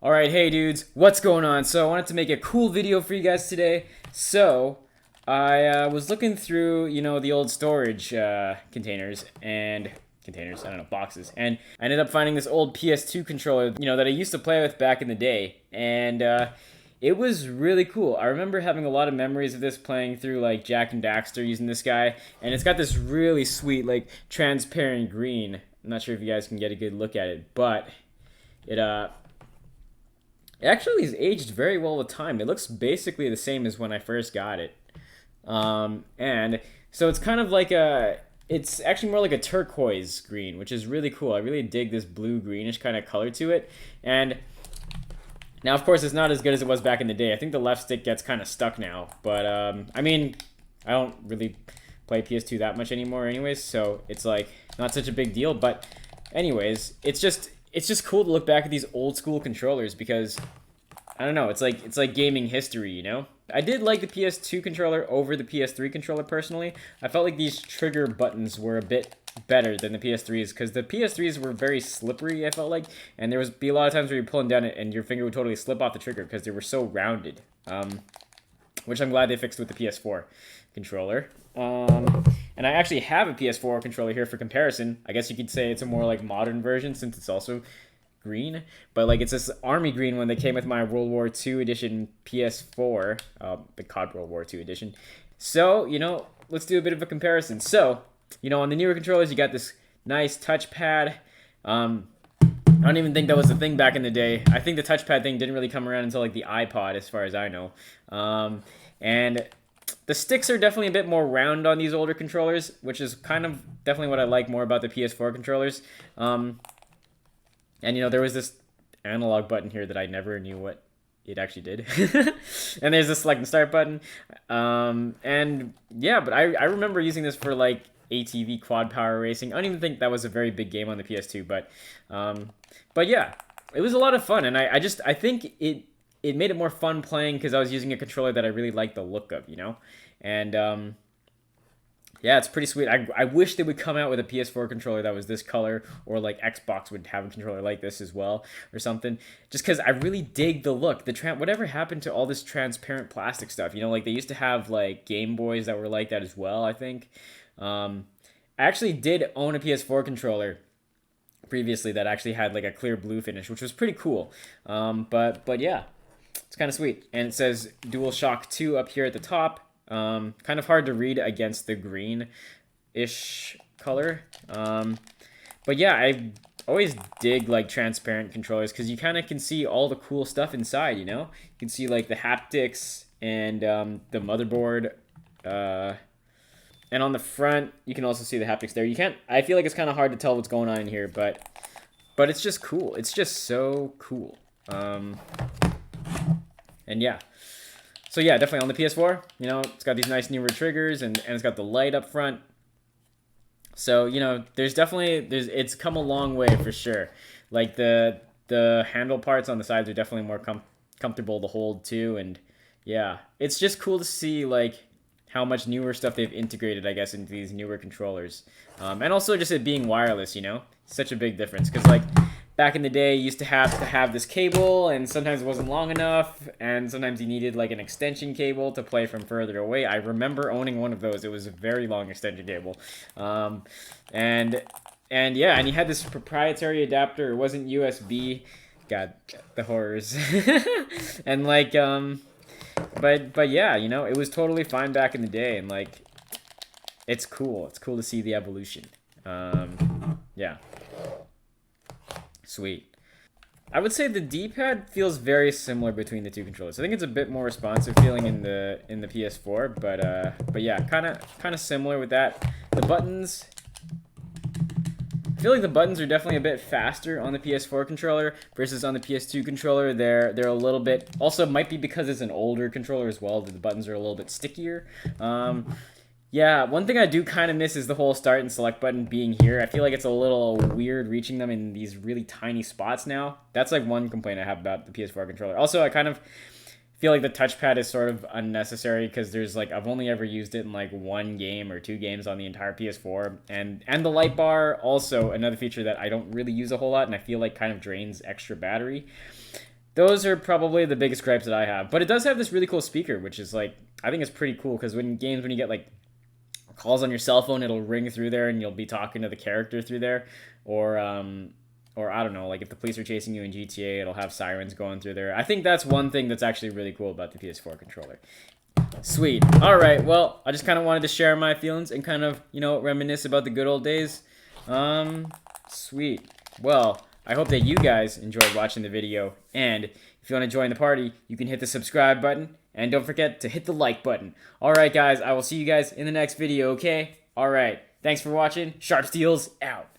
Alright, hey dudes, what's going on? So I wanted to make a cool video for you guys today. So I was looking through, the old storage containers, I don't know, boxes, and I ended up finding this old PS2 controller, that I used to play with back in the day, and it was really cool. I remember having a lot of memories of this, playing through like Jack and Daxter using this guy, and it's got this really sweet like transparent green. I'm not sure if you guys can get a good look at it, but it actually has aged very well with time. It looks basically the same as when I first got it. And so it's kind of like it's actually more like a turquoise green, which is really cool. I really dig this blue greenish kind of color to it. And now, of course, it's not as good as it was back in the day. I think the left stick gets kind of stuck now. But, I mean, I don't really play PS2 that much anymore anyways, so it's like not such a big deal. But anyways, it's just cool to look back at these old school controllers because I don't know, it's like gaming history, you know? I did like the PS2 controller over the PS3 controller personally. I felt like these trigger buttons were a bit better than the PS3s because the PS3s were very slippery, I felt like, and there would be a lot of times where you're pulling down it and your finger would totally slip off the trigger because they were so rounded. Which I'm glad they fixed with the PS4 controller. And I actually have a PS4 controller here for comparison. I guess you could say it's a more like modern version since it's also green, but like it's this army green one that came with my World War II edition PS4, the COD World War II edition. So, let's do a bit of a comparison. So, on the newer controllers, you got this nice touchpad. I don't even think that was a thing back in the day. I think the touchpad thing didn't really come around until like the iPod, as far as I know. And the sticks are definitely a bit more round on these older controllers, which is kind of definitely what I like more about the PS4 controllers. And there was this analog button here that I never knew what it actually did. And there's this select and start button. And yeah, but I remember using this for like ATV quad power racing. I don't even think that was a very big game on the PS2, but yeah, it was a lot of fun, and I think it made it more fun playing because I was using a controller that I really liked the look of, and yeah, it's pretty sweet. I wish they would come out with a PS4 controller that was this color, or like Xbox would have a controller like this as well, or something. Just because I really dig the look. Whatever happened to all this transparent plastic stuff? Like they used to have like Game Boys that were like that as well, I think. I actually did own a PS4 controller previously that actually had like a clear blue finish, which was pretty cool. But yeah, it's kind of sweet. And it says DualShock 2 up here at the top. Kind of hard to read against the green-ish color. But yeah, I always dig like transparent controllers because you kind of can see all the cool stuff inside, You can see like the haptics and the motherboard. And on the front, you can also see the haptics there. I feel like it's kind of hard to tell what's going on in here, but it's just cool. It's just so cool. And yeah. So yeah, definitely on the PS4, it's got these nice newer triggers and it's got the light up front. So, it's come a long way for sure. Like the handle parts on the sides are definitely more comfortable to hold too. And yeah, it's just cool to see like how much newer stuff they've integrated, I guess, into these newer controllers. And also just it being wireless, such a big difference. Because like back in the day, you used to have this cable, and sometimes it wasn't long enough, and sometimes you needed like an extension cable to play from further away. I remember owning one of those. It was a very long extension cable. And yeah, and you had this proprietary adapter. It wasn't USB. God, the horrors. And like, but yeah, it was totally fine back in the day, and like, it's cool. It's cool to see the evolution. Yeah. Sweet. I would say the D-pad feels very similar between the two controllers. I think it's a bit more responsive feeling in the PS4, but yeah, kind of similar with that. The buttons, I feel like the buttons are definitely a bit faster on the PS4 controller versus on the PS2 controller. They're a little bit, also might be because it's an older controller as well, that the buttons are a little bit stickier. Yeah, one thing I do kind of miss is the whole start and select button being here. I feel like it's a little weird reaching them in these really tiny spots now. That's like one complaint I have about the PS4 controller. Also, I kind of feel like the touchpad is sort of unnecessary because there's like, I've only ever used it in like one game or two games on the entire PS4. And the light bar, also another feature that I don't really use a whole lot and I feel like kind of drains extra battery. those are probably the biggest gripes that I have. But it does have this really cool speaker, which is like, I think it's pretty cool because when you get like calls on your cell phone, it'll ring through there and you'll be talking to the character through there, or I don't know, like if the police are chasing you in GTA, it'll have sirens going through there. I think that's one thing that's actually really cool about the PS4 controller. Sweet. All right. Well, I just kind of wanted to share my feelings and kind of, reminisce about the good old days. Sweet. Well, I hope that you guys enjoyed watching the video. And if you want to join the party, you can hit the subscribe button. And don't forget to hit the like button. All right, guys. I will see you guys in the next video, okay? All right. Thanks for watching. Sharp Steels out.